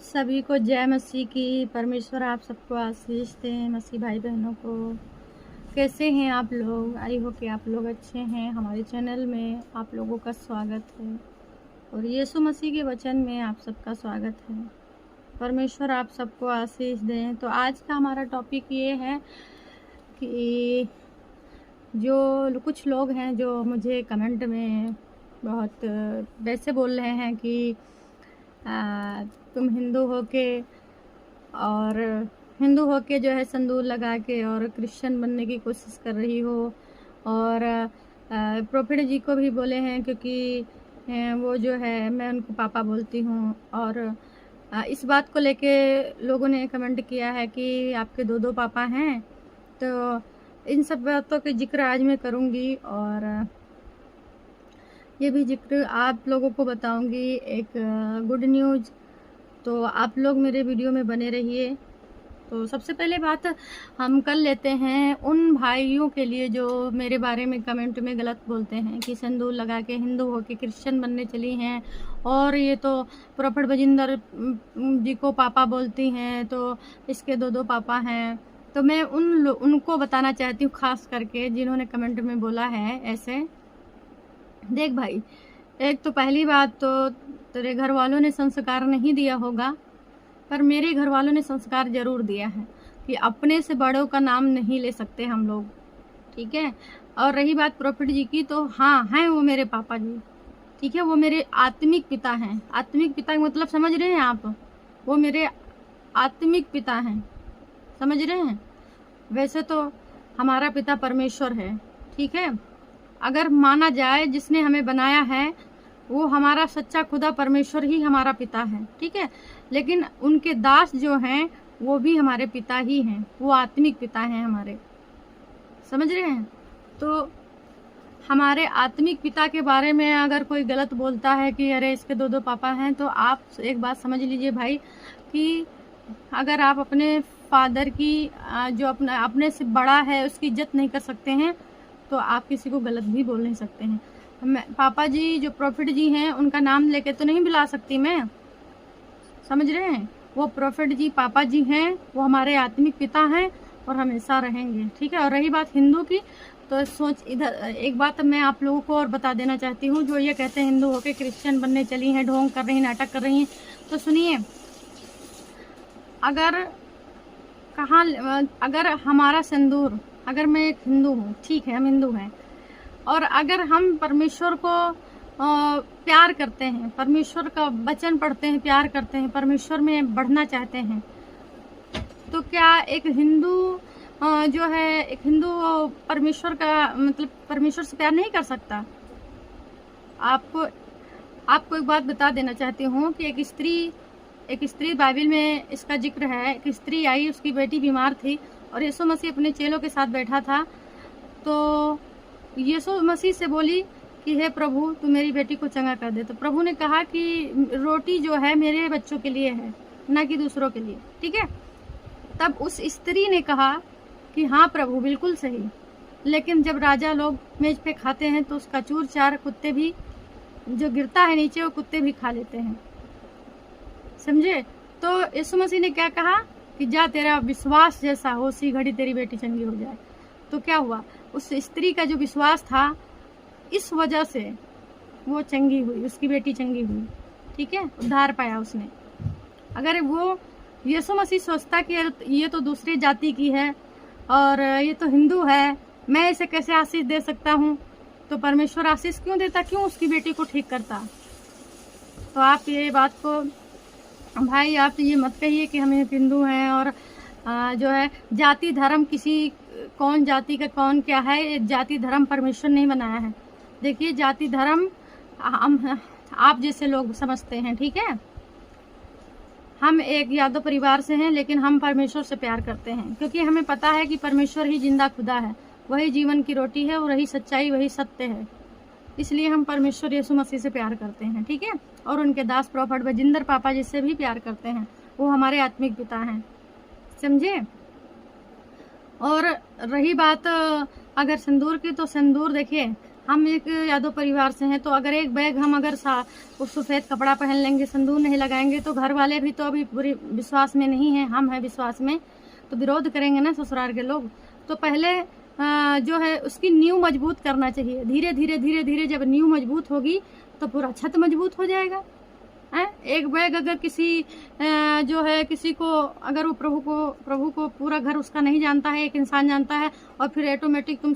सभी को जय मसीह की। परमेश्वर आप सबको आशीष दें। मसीह भाई बहनों को कैसे हैं आप लोग? आई हो कि आप लोग अच्छे हैं। हमारे चैनल में आप लोगों का स्वागत है और यीशु मसीह के वचन में आप सबका स्वागत है। परमेश्वर आप सबको आशीष दें। तो आज का हमारा टॉपिक ये है कि जो कुछ लोग हैं जो मुझे कमेंट में बहुत वैसे बोल रहे हैं कि तुम हिंदू होके जो है संदूर लगा के और क्रिश्चियन बनने की कोशिश कर रही हो। और प्रोफेट जी को भी बोले हैं क्योंकि वो जो है मैं उनको पापा बोलती हूँ। और इस बात को लेके लोगों ने कमेंट किया है कि आपके दो पापा हैं। तो इन सब बातों के जिक्र आज मैं करूँगी और ये भी जिक्र आप लोगों को बताऊंगी एक गुड न्यूज़। तो आप लोग मेरे वीडियो में बने रहिए। तो सबसे पहले बात हम कर लेते हैं उन भाइयों के लिए जो मेरे बारे में कमेंट में गलत बोलते हैं कि सिंदूर लगा के हिंदू होके क्रिश्चियन बनने चली हैं और ये तो प्रोफेट बजिंदर जी को पापा बोलती हैं, तो इसके दो पापा हैं। तो मैं उनको बताना चाहती हूँ, खास करके जिन्होंने कमेंट में बोला है ऐसे। देख भाई, एक तो पहली बात तो तेरे घर वालों ने संस्कार नहीं दिया होगा, पर मेरे घर वालों ने संस्कार जरूर दिया है कि अपने से बड़ों का नाम नहीं ले सकते हम लोग, ठीक है। और रही बात प्रॉफिट जी की, तो हाँ हैं वो मेरे पापा जी, ठीक है। वो मेरे आत्मिक पिता हैं। आत्मिक पिता का मतलब समझ रहे हैं आप? वो मेरे आत्मिक पिता हैं, समझ रहे हैं। वैसे तो हमारा पिता परमेश्वर है, ठीक है। अगर माना जाए जिसने हमें बनाया है वो हमारा सच्चा खुदा परमेश्वर ही हमारा पिता है, ठीक है। लेकिन उनके दास जो हैं वो भी हमारे पिता ही हैं, वो आत्मिक पिता हैं हमारे, समझ रहे हैं। तो हमारे आत्मिक पिता के बारे में अगर कोई गलत बोलता है कि अरे इसके दो पापा हैं, तो आप एक बात समझ लीजिए भाई कि अगर आप अपने फादर की जो अपने से बड़ा है उसकी इज्जत नहीं कर सकते हैं, तो आप किसी को गलत भी बोल नहीं सकते हैं। पापा जी जो प्रॉफिट जी हैं उनका नाम लेके तो नहीं बुला सकती मैं, समझ रहे हैं। वो प्रॉफिट जी पापा जी हैं, वो हमारे आत्मिक पिता हैं और हमेशा रहेंगे, ठीक है। और रही बात हिंदू की, तो सोच इधर एक बात मैं आप लोगों को और बता देना चाहती हूँ। जो ये कहते हैं हिंदू होके क्रिश्चियन बनने चली हैं, ढोंग कर रही हैं, नाटक कर रही हैं, तो सुनिए, अगर हमारा सिंदूर, अगर मैं एक हिंदू हूँ, ठीक है, हम हिंदू हैं, और अगर हम परमेश्वर को प्यार करते हैं, परमेश्वर का वचन पढ़ते हैं, प्यार करते हैं, परमेश्वर में बढ़ना चाहते हैं, तो क्या एक हिंदू जो है एक हिंदू परमेश्वर का मतलब परमेश्वर से प्यार नहीं कर सकता? आपको एक बात बता देना चाहती हूँ कि एक स्त्री बाइबल में इसका जिक्र है। एक स्त्री आई, उसकी बेटी बीमार थी और यीशु मसीह अपने चेलों के साथ बैठा था। तो यीशु मसीह से बोली कि हे प्रभु तू मेरी बेटी को चंगा कर दे। तो प्रभु ने कहा कि रोटी जो है मेरे बच्चों के लिए है, ना कि दूसरों के लिए, ठीक है। तब उस स्त्री ने कहा कि हाँ प्रभु बिल्कुल सही, लेकिन जब राजा लोग मेज पे खाते हैं तो उसका चूर चार कुत्ते भी जो गिरता है नीचे वो कुत्ते भी खा लेते हैं, समझे। तो यीशु मसीह ने क्या कहा कि जा तेरा विश्वास जैसा हो, उसी घड़ी तेरी बेटी चंगी हो जाए। तो क्या हुआ, उस स्त्री का जो विश्वास था इस वजह से वो चंगी हुई, उसकी बेटी चंगी हुई, ठीक है, उद्धार पाया उसने। अगर वो यीशु मसीह सोचता कि ये तो दूसरी जाति की है और ये तो हिंदू है, मैं इसे कैसे आशीष दे सकता हूँ, तो परमेश्वर आशीष क्यों देता, क्यों उसकी बेटी को ठीक करता। तो आप ये बात को भाई आप ये मत कहिए कि हम हिंदू हैं और जो है जाति धर्म किसी कौन जाति का कौन क्या है, जाति धर्म परमेश्वर नहीं बनाया है। देखिए जाति धर्म आप जैसे लोग समझते हैं, ठीक है। हम एक यादव परिवार से हैं, लेकिन हम परमेश्वर से प्यार करते हैं क्योंकि हमें पता है कि परमेश्वर ही जिंदा खुदा है, वही जीवन की रोटी है, वही सच्चाई, वही सत्य है। इसलिए हम परमेश्वर यीशु मसीह से प्यार करते हैं, ठीक है। और उनके दास प्रॉफिट बजिंदर पापा जिससे भी प्यार करते हैं, वो हमारे आत्मिक पिता हैं, समझे। और रही बात अगर सिंदूर की, तो सिंदूर देखिए हम एक यादव परिवार से हैं, तो अगर एक बैग हम अगर उस सफ़ेद कपड़ा पहन लेंगे, सिंदूर नहीं लगाएंगे, तो घर वाले भी तो अभी पूरी विश्वास में नहीं हैं, हम हैं विश्वास में, तो विरोध करेंगे ना ससुराल के लोग। तो पहले जो है उसकी नींव मजबूत करना चाहिए। धीरे धीरे धीरे धीरे जब नींव मजबूत होगी तो पूरा छत मजबूत हो जाएगा। एक बैग अगर किसी जो है किसी को अगर वो प्रभु को पूरा घर उसका नहीं जानता है, एक इंसान जानता है, और फिर ऑटोमेटिक तुम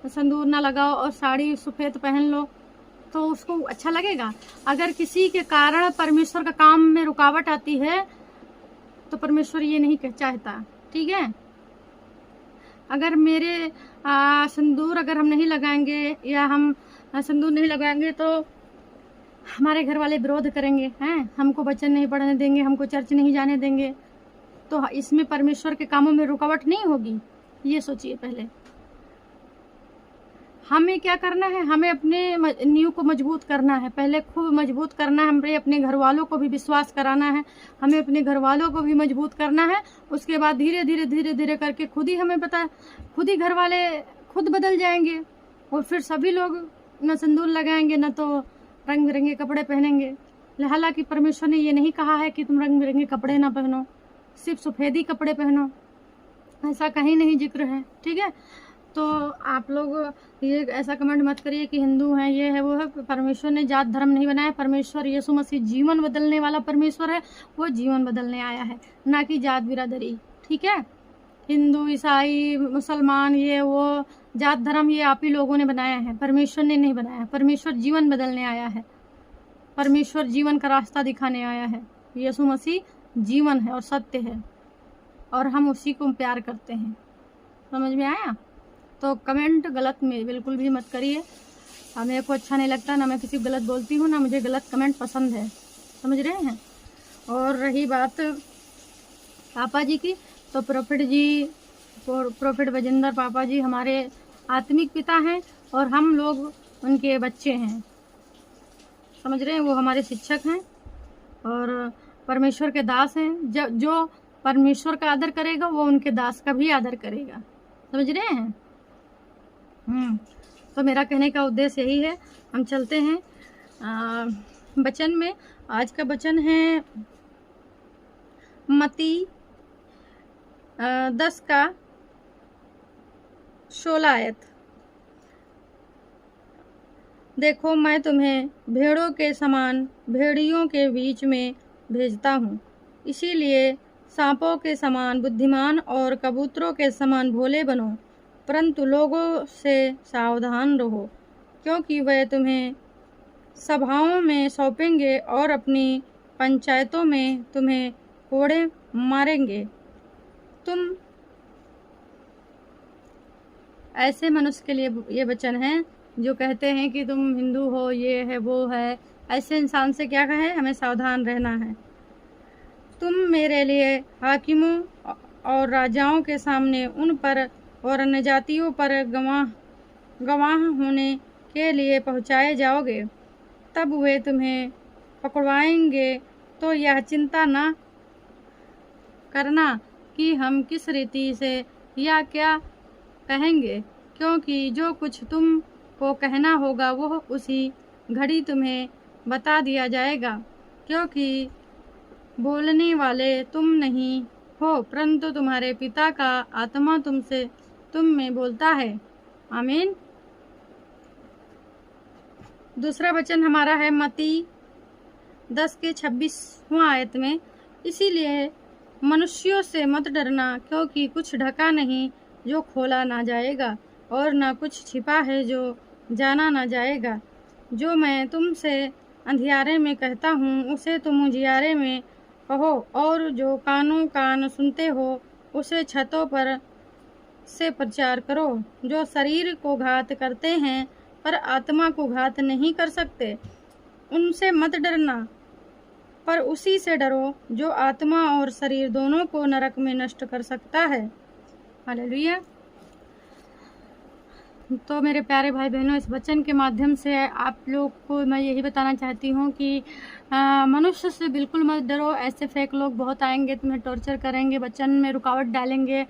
संदूर ना लगाओ और साड़ी सफ़ेद पहन लो, तो उसको अच्छा लगेगा? अगर किसी के कारण परमेश्वर का काम में रुकावट आती है तो परमेश्वर ये नहीं चाहता, ठीक है? अगर मेरे संदूर अगर हम नहीं लगाएंगे या हम संदूर नहीं लगाएंगे तो हमारे घर वाले विरोध करेंगे, हैं, हमको वचन नहीं पढ़ने देंगे, हमको चर्च नहीं जाने देंगे, तो इसमें परमेश्वर के कामों में रुकावट नहीं होगी। ये सोचिए पहले। हमें क्या करना है? हमें अपने नींव को मजबूत करना है, पहले खूब मजबूत करना है। हमें अपने घर वालों को भी विश्वास कराना है, हमें अपने घर वालों को भी मजबूत करना है। उसके बाद धीरे धीरे धीरे धीरे करके खुद ही घर वाले खुद बदल जाएंगे, और फिर सभी लोग न सिंदूर लगाएंगे न तो रंग बिरंगे कपड़े पहनेंगे। हालांकि परमेश्वर ने ये नहीं कहा है कि तुम रंग बिरंगे कपड़े ना पहनो, सिर्फ सफ़ेद ही कपड़े पहनो, ऐसा कहीं नहीं जिक्र है, ठीक है? तो आप लोग ये ऐसा कमेंट मत करिए कि हिंदू हैं, ये है वो है। परमेश्वर ने जात धर्म नहीं बनाया। परमेश्वर यीशु मसीह जीवन बदलने वाला परमेश्वर है, वो जीवन बदलने आया है, ना कि जात बिरादरी, ठीक है? हिंदू, ईसाई, मुसलमान, ये वो जात धर्म ये आप ही लोगों ने बनाया है, परमेश्वर ने नहीं बनाया। परमेश्वर जीवन बदलने आया है, परमेश्वर जीवन का रास्ता दिखाने आया है। यीशु मसीह जीवन है और सत्य है, और हम उसी को प्यार करते हैं। समझ में आया? तो कमेंट गलत में बिल्कुल भी मत करिए, मेरे को अच्छा नहीं लगता, ना मैं किसी को गलत बोलती हूँ, ना मुझे गलत कमेंट पसंद है, समझ रहे हैं? और रही बात पापा जी की, तो प्रोफेट बजिंदर पापा जी हमारे आत्मिक पिता हैं और हम लोग उनके बच्चे हैं, समझ रहे हैं? वो हमारे शिक्षक हैं और परमेश्वर के दास हैं। जो परमेश्वर का आदर करेगा वो उनके दास का भी आदर करेगा, समझ रहे हैं? तो मेरा कहने का उद्देश्य यही है। हम चलते हैं वचन में। आज का वचन है मत्ती 10 का 16 आयत। देखो, मैं तुम्हें भेड़ों के समान भेड़ियों के बीच में भेजता हूँ, इसीलिए सांपों के समान बुद्धिमान और कबूतरों के समान भोले बनो, परंतु लोगों से सावधान रहो, क्योंकि वे तुम्हें सभाओं में सौंपेंगे और अपनी पंचायतों में तुम्हें कोड़े मारेंगे। तुम ऐसे मनुष्य के लिए ये वचन है जो कहते हैं कि तुम हिंदू हो, ये है वो है, ऐसे इंसान से क्या कहे? हमें सावधान रहना है। तुम मेरे लिए हाकिमों और राजाओं के सामने उन पर और अन्य जातियों पर गवाह होने के लिए पहुँचाए जाओगे, तब वे तुम्हें पकड़वाएंगे। तो यह चिंता न करना कि हम किस रीति से या क्या कहेंगे, क्योंकि जो कुछ तुम को कहना होगा वो उसी घड़ी तुम्हें बता दिया जाएगा, क्योंकि बोलने वाले तुम नहीं हो, परंतु तुम्हारे पिता का आत्मा तुम में बोलता है। आमीन। दूसरा वचन हमारा है मत्ती 10 के 26वां आयत में। इसीलिए मनुष्यों से मत डरना, क्योंकि कुछ ढका नहीं जो खोला ना जाएगा, और ना कुछ छिपा है जो जाना ना जाएगा। जो मैं तुमसे अंधियारे में कहता हूँ उसे तुम उजियारे में कहो, और जो कान सुनते हो उसे छतों पर से प्रचार करो। जो शरीर को घात करते हैं पर आत्मा को घात नहीं कर सकते, उनसे मत डरना, पर उसी से डरो जो आत्मा और शरीर दोनों को नरक में नष्ट कर सकता है। हालेलुया। तो मेरे प्यारे भाई बहनों, इस वचन के माध्यम से आप लोग को मैं यही बताना चाहती हूँ कि मनुष्य से बिल्कुल मत डरो। ऐसे फेक लोग बहुत आएंगे, तुम्हें टॉर्चर करेंगे, वचन में रुकावट डालेंगे,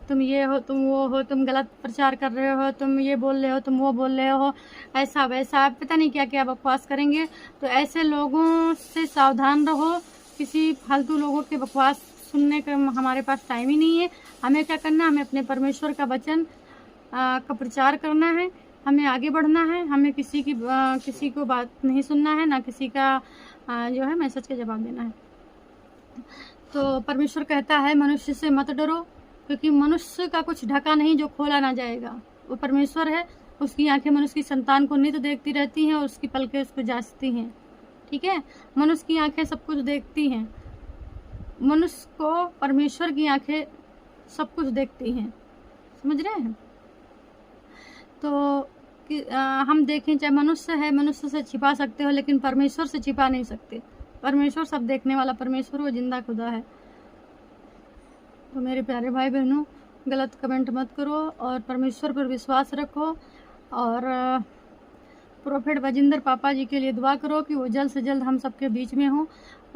तुम ये हो, तुम वो हो, तुम गलत प्रचार कर रहे हो, तुम ये बोल रहे हो, तुम वो बोल रहे हो, ऐसा वैसा पता नहीं क्या क्या बकवास करेंगे। तो ऐसे लोगों से सावधान रहो। किसी फालतू लोगों के बकवास सुनने का हमारे पास टाइम ही नहीं है। हमें क्या करना, हमें अपने परमेश्वर का वचन का प्रचार करना है, हमें आगे बढ़ना है, हमें किसी को बात नहीं सुनना है, ना किसी का जो है मैसेज का जवाब देना है। तो परमेश्वर कहता है मनुष्य से मत डरो, क्योंकि मनुष्य का कुछ ढका नहीं जो खोला ना जाएगा। वो परमेश्वर है, उसकी आंखें मनुष्य की संतान को नित्य देखती रहती हैं और उसकी पलकें उसको जांचती हैं। ठीक है, मनुष्य की आंखें सब कुछ देखती हैं, मनुष्य को परमेश्वर की आंखें सब कुछ देखती हैं। समझ रहे हैं? तो हम देखें, चाहे मनुष्य है, मनुष्य से छिपा सकते हो, लेकिन परमेश्वर से छिपा नहीं सकते। परमेश्वर सब देखने वाला परमेश्वर, वो जिंदा खुदा है। तो मेरे प्यारे भाई बहनों, गलत कमेंट मत करो और परमेश्वर पर विश्वास रखो। और प्रोफेट बजिंदर पापा जी के लिए दुआ करो कि वो जल्द से जल्द हम सबके बीच में हो।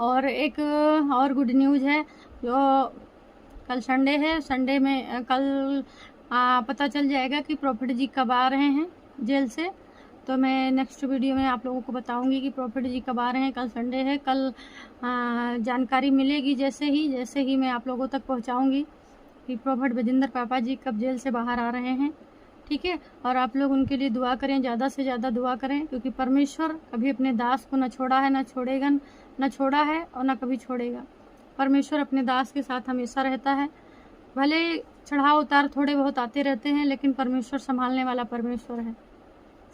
और एक और गुड न्यूज़ है, जो कल संडे है, संडे में कल पता चल जाएगा कि प्रोफेट जी कब आ रहे हैं जेल से। तो मैं नेक्स्ट वीडियो में आप लोगों को बताऊंगी कि प्रोफेट जी कब आ रहे हैं। कल संडे है, कल जानकारी मिलेगी जैसे ही मैं आप लोगों तक पहुंचाऊंगी कि प्रोफेट बजिंदर पापा जी कब जेल से बाहर आ रहे हैं। ठीक है, और आप लोग उनके लिए दुआ करें, ज़्यादा से ज़्यादा दुआ करें, क्योंकि परमेश्वर कभी अपने दास को न छोड़ा है, न छोड़ेगा, न छोड़ा है और न कभी छोड़ेगा। परमेश्वर अपने दास के साथ हमेशा रहता है। भले चढ़ाव उतार थोड़े बहुत आते रहते हैं, लेकिन परमेश्वर संभालने वाला परमेश्वर है।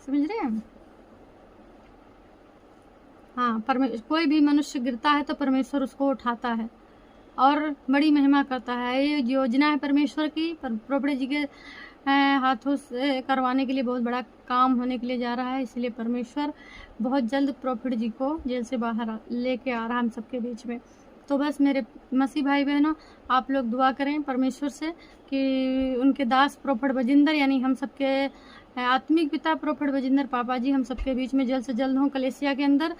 समझ रहे हैं? हाँ, कोई भी मनुष्य गिरता है तो परमेश्वर उसको उठाता है और बड़ी महिमा करता है। ये योजना है परमेश्वर की, प्रोफेट जी के हाथों से करवाने के लिए बहुत बड़ा काम होने के लिए जा रहा है। इसलिए परमेश्वर बहुत जल्द प्रोफेट जी को जेल से बाहर लेके आ रहा है हम सबके बीच में। तो बस मेरे मसीह भाई बहनों, आप लोग दुआ करें परमेश्वर से कि उनके दास प्रोफेट बजिंदर, यानी हम सबके आत्मिक पिता प्रोफेट बजिंदर पापा जी हम सबके बीच में जल्द से जल्द हों कलेसिया के अंदर।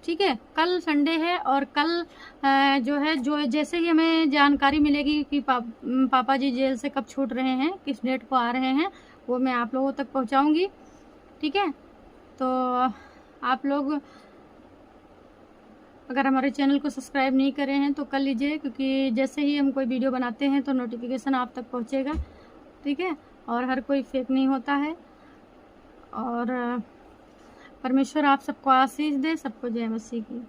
ठीक है, कल संडे है और कल जो जैसे ही हमें जानकारी मिलेगी कि पापा जी जेल से कब छूट रहे हैं, किस डेट को आ रहे हैं, वो मैं आप लोगों तक पहुंचाऊंगी। ठीक है, तो आप लोग अगर हमारे चैनल को सब्सक्राइब नहीं करे हैं तो कर लीजिए, क्योंकि जैसे ही हम कोई वीडियो बनाते हैं तो नोटिफिकेशन आप तक पहुंचेगा। ठीक है, और हर कोई फेक नहीं होता है। और परमेश्वर आप सबको आशीष दे। सबको जय मसीह की।